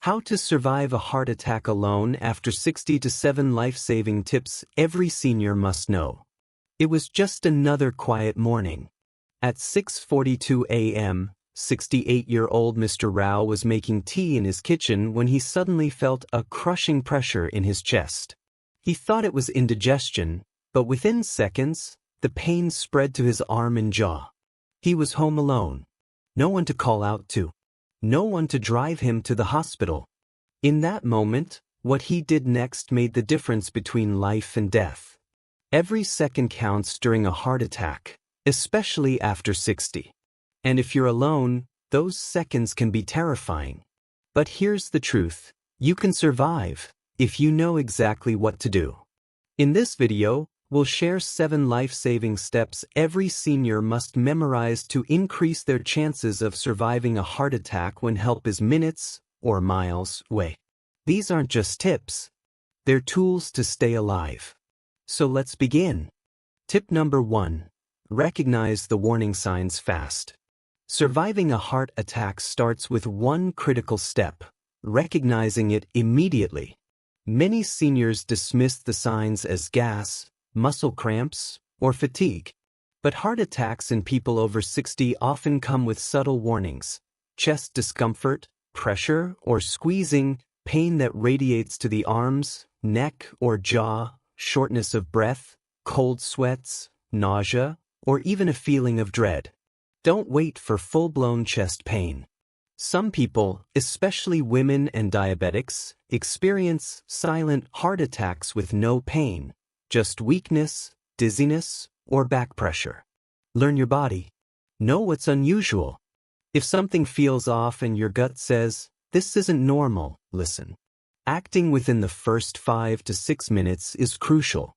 How to survive a heart attack alone after 60 to 7 life-saving tips every senior must know. It was just another quiet morning. At 6:42 a.m., 68-year-old Mr. Rao was making tea in his kitchen when he suddenly felt a crushing pressure in his chest. He thought it was indigestion, but within seconds, the pain spread to his arm and jaw. He was home alone. No one to call out to. No one to drive him to the hospital. In that moment, what he did next made the difference between life and death. Every second counts during a heart attack, especially after 60. And if you're alone, those seconds can be terrifying. But here's the truth. You can survive if you know exactly what to do. In this video, we'll share 7 life-saving steps every senior must memorize to increase their chances of surviving a heart attack when help is minutes or miles away. These aren't just tips. They're tools to stay alive. So let's begin. Tip number 1. Recognize the warning signs fast. Surviving a heart attack starts with one critical step: recognizing it immediately. Many seniors dismiss the signs as gas, muscle cramps, or fatigue. But heart attacks in people over 60 often come with subtle warnings: chest discomfort, pressure or squeezing, pain that radiates to the arms, neck, or jaw, shortness of breath, cold sweats, nausea, or even a feeling of dread. Don't wait for full-blown chest pain. Some people, especially women and diabetics, experience silent heart attacks with no pain, just weakness, dizziness, or back pressure. Learn your body. Know what's unusual. If something feels off and your gut says, "This isn't normal," listen. Acting within the first 5 to 6 minutes is crucial.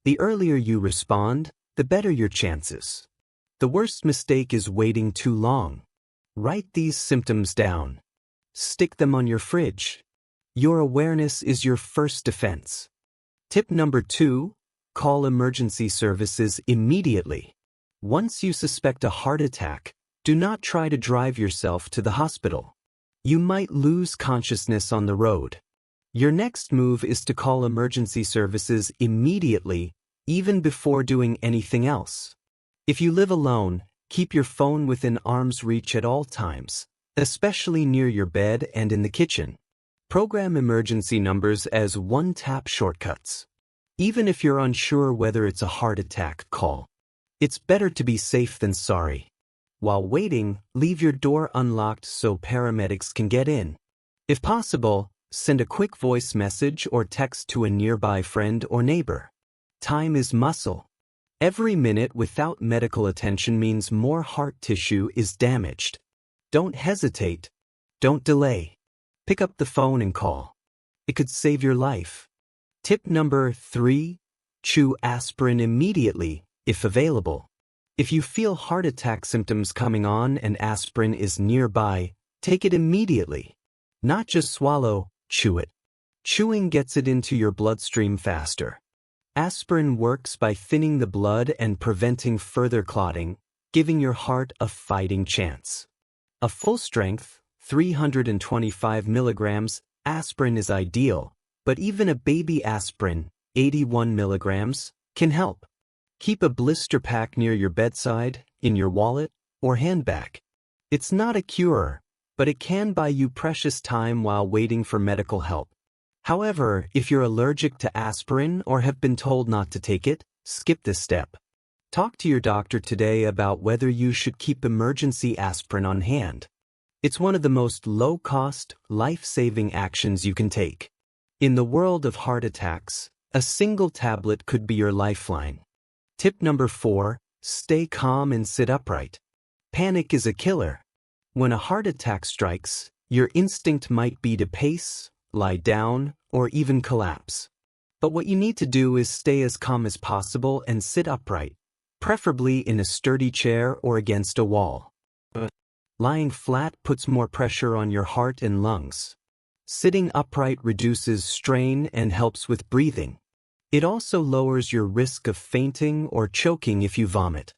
The earlier you respond, the better your chances. The worst mistake is waiting too long. Write these symptoms down. Stick them on your fridge. Your awareness is your first defense. Tip number 2. Call emergency services immediately. Once you suspect a heart attack, do not try to drive yourself to the hospital. You might lose consciousness on the road. Your next move is to call emergency services immediately, even before doing anything else. If you live alone, keep your phone within arm's reach at all times, especially near your bed and in the kitchen. Program emergency numbers as one-tap shortcuts. Even if you're unsure whether it's a heart attack, call. It's better to be safe than sorry. While waiting, leave your door unlocked so paramedics can get in. If possible, send a quick voice message or text to a nearby friend or neighbor. Time is muscle. Every minute without medical attention means more heart tissue is damaged. Don't hesitate. Don't delay. Pick up the phone and call. It could save your life. Tip number 3. Chew aspirin immediately, if available. If you feel heart attack symptoms coming on and aspirin is nearby, take it immediately. Not just swallow, chew it. Chewing gets it into your bloodstream faster. Aspirin works by thinning the blood and preventing further clotting, giving your heart a fighting chance. A full-strength, 325 milligrams, aspirin is ideal, but even a baby aspirin, 81 milligrams, can help. Keep a blister pack near your bedside, in your wallet, or handbag. It's not a cure, but it can buy you precious time while waiting for medical help. However, if you're allergic to aspirin or have been told not to take it, skip this step. Talk to your doctor today about whether you should keep emergency aspirin on hand. It's one of the most low-cost, life-saving actions you can take. In the world of heart attacks, a single tablet could be your lifeline. Tip number 4. Stay calm and sit upright. Panic is a killer. When a heart attack strikes, your instinct might be to pace, lie down, or even collapse. But what you need to do is stay as calm as possible and sit upright, preferably in a sturdy chair or against a wall. Lying flat puts more pressure on your heart and lungs. Sitting upright reduces strain and helps with breathing. It also lowers your risk of fainting or choking if you vomit.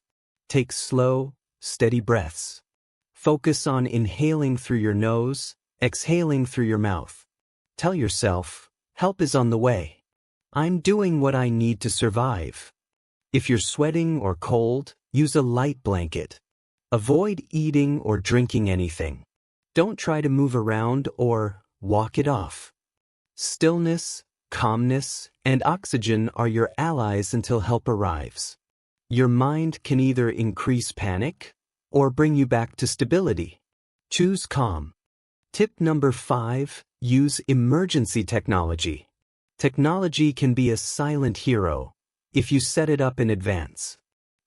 Take slow, steady breaths. Focus on inhaling through your nose exhaling through your mouth. Tell yourself, help is on the way. I'm doing what I need to survive. If you're sweating or cold, use a light blanket. Avoid eating or drinking anything. Don't try to move around or walk it off. Stillness, calmness, and oxygen are your allies until help arrives. Your mind can either increase panic or bring you back to stability. Choose calm. Tip number 5, use emergency technology. Technology can be a silent hero if you set it up in advance.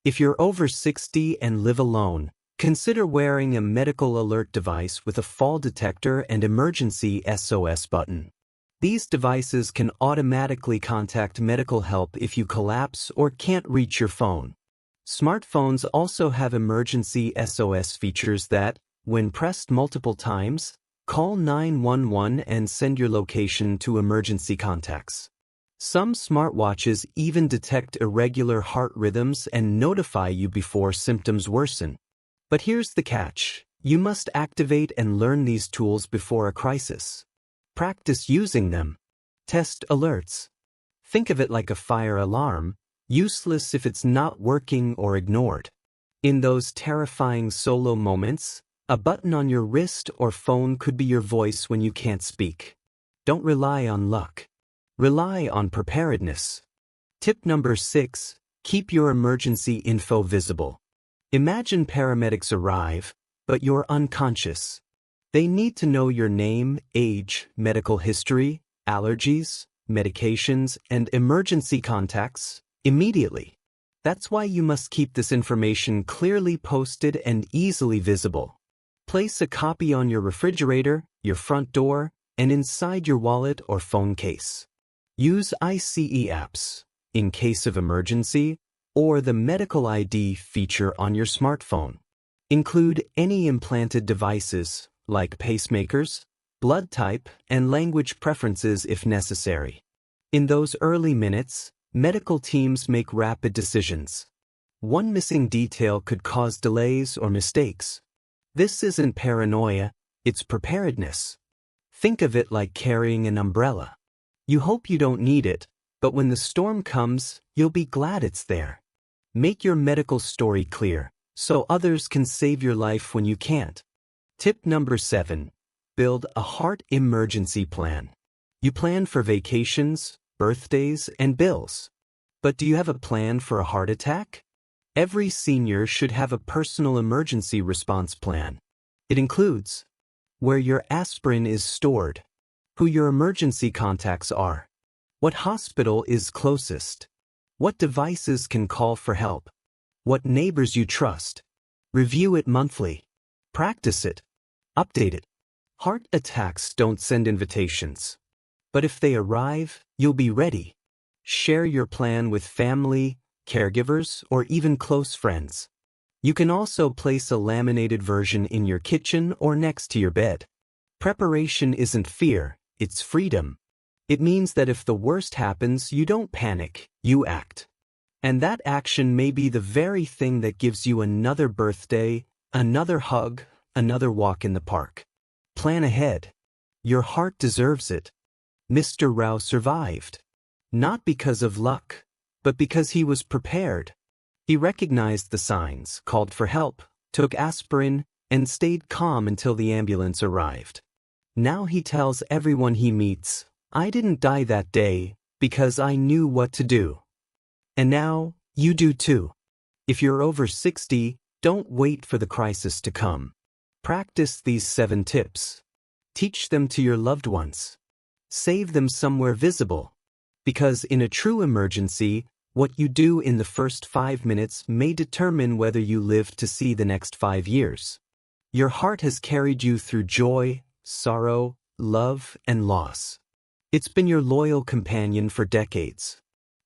If you're over 60 and live alone, consider wearing a medical alert device with a fall detector and emergency SOS button. These devices can automatically contact medical help if you collapse or can't reach your phone. Smartphones also have emergency SOS features that, when pressed multiple times, call 911 and send your location to emergency contacts. Some smartwatches even detect irregular heart rhythms and notify you before symptoms worsen. But here's the catch: you must activate and learn these tools before a crisis. Practice using them. Test alerts. Think of it like a fire alarm, useless if it's not working or ignored. In those terrifying solo moments, a button on your wrist or phone could be your voice when you can't speak. Don't rely on luck. Rely on preparedness. Tip number 6, keep your emergency info visible. Imagine paramedics arrive, but you're unconscious. They need to know your name, age, medical history, allergies, medications, and emergency contacts immediately. That's why you must keep this information clearly posted and easily visible. Place a copy on your refrigerator, your front door, and inside your wallet or phone case. Use ICE apps, in case of emergency, or the medical ID feature on your smartphone. Include any implanted devices, like pacemakers, blood type, and language preferences if necessary. In those early minutes, medical teams make rapid decisions. One missing detail could cause delays or mistakes. This isn't paranoia, it's preparedness. Think of it like carrying an umbrella. You hope you don't need it, but when the storm comes, you'll be glad it's there. Make your medical story clear, so others can save your life when you can't. Tip number 7, build a heart emergency plan. You plan for vacations, birthdays, and bills. But do you have a plan for a heart attack? Every senior should have a personal emergency response plan. It includes where your aspirin is stored, who your emergency contacts are, what hospital is closest, what devices can call for help, what neighbors you trust. Review it monthly. Practice it. Update it. Heart attacks don't send invitations. But if they arrive, you'll be ready. Share your plan with family, caregivers, or even close friends. You can also place a laminated version in your kitchen or next to your bed. Preparation isn't fear, it's freedom. It means that if the worst happens, you don't panic, you act. And that action may be the very thing that gives you another birthday, another hug, another walk in the park. Plan ahead. Your heart deserves it. Mr. Rao survived. Not because of luck, but because he was prepared. He recognized the signs, called for help, took aspirin, and stayed calm until the ambulance arrived. Now he tells everyone he meets, "I didn't die that day because I knew what to do." And now, you do too. If you're over 60, don't wait for the crisis to come. Practice these 7 tips. Teach them to your loved ones. Save them somewhere visible. Because in a true emergency, what you do in the first 5 minutes may determine whether you live to see the next 5 years. Your heart has carried you through joy, sorrow, love, and loss. It's been your loyal companion for decades.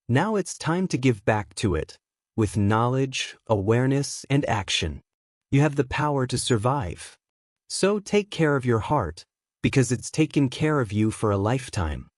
Now it's time to give back to it, with knowledge, awareness, and action. You have the power to survive. So take care of your heart, because it's taken care of you for a lifetime.